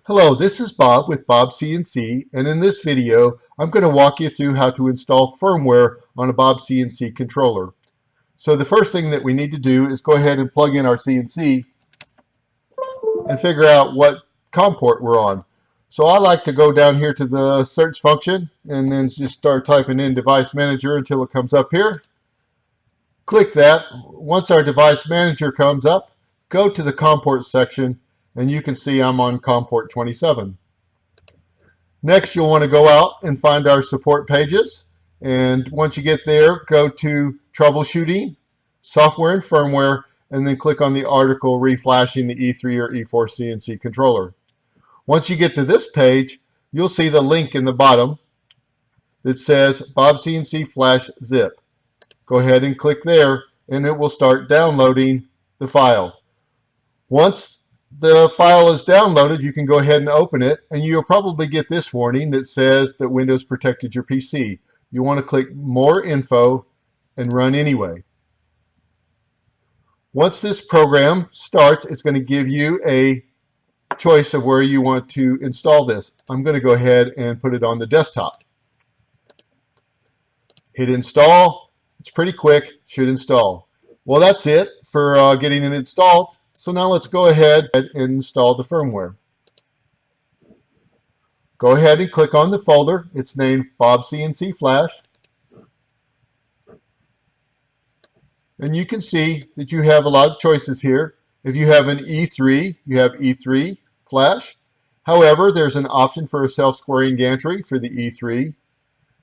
Hello, this is Bob with Bob CNC, and in this video, I'm going to walk you through how to install firmware on a Bob CNC controller. So the first thing that we need to do is go ahead and plug in our CNC and figure out what COM port we're on. So I like to go down here to the search function and then just start typing in device manager until it comes up here. Click that. Once our device manager comes up, go to the COM port section and you can see I'm on COM port 27. Next, you'll want to go out and find our support pages. And once you get there, go to Troubleshooting, Software and Firmware, and then click on the article reflashing the E3 or E4 CNC controller. Once you get to this page, you'll see the link in the bottom that says Bob CNC Flash Zip. Go ahead and click there, and it will start downloading the file. Once the file is downloaded, you can go ahead and open it, and you'll probably get this warning that says that Windows protected your PC. You want to click More Info and Run Anyway. Once this program starts, it's going to give you a choice of where you want to install this. I'm going to go ahead and put it on the desktop. Hit Install. It's pretty quick. It should install. Well, that's it for getting it installed. So now let's go ahead and install the firmware. Go ahead and click on the folder. It's named Bob CNC Flash. And you can see that you have a lot of choices here. If you have an E3, you have E3 Flash. However, there's an option for a self-squaring gantry for the E3.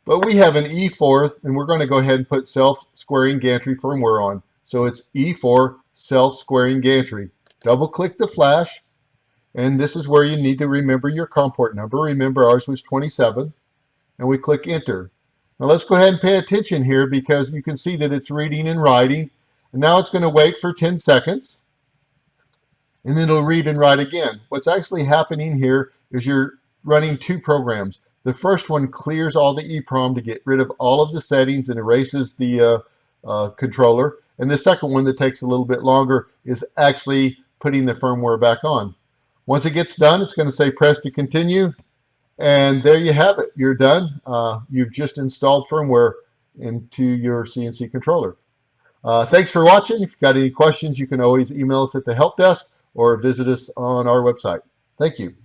But we have an E4, and we're going to go ahead and put self-squaring gantry firmware on. So it's E4 self-squaring gantry. Double click the flash, and this is where you need to remember your COM port number. Remember ours was 27, and we click enter. Now let's go ahead and pay attention here because you can see that it's reading and writing. And now it's going to wait for 10 seconds, and then it'll read and write again. What's actually happening here is you're running two programs. The first one clears all the EEPROM to get rid of all of the settings and erases the controller. And the second one that takes a little bit longer is actually putting the firmware back on. Once it gets done, it's going to say press to continue. And there you have it. You're done. You've just installed firmware into your CNC controller. Thanks for watching. If you've got any questions, you can always email us at the help desk or visit us on our website. Thank you.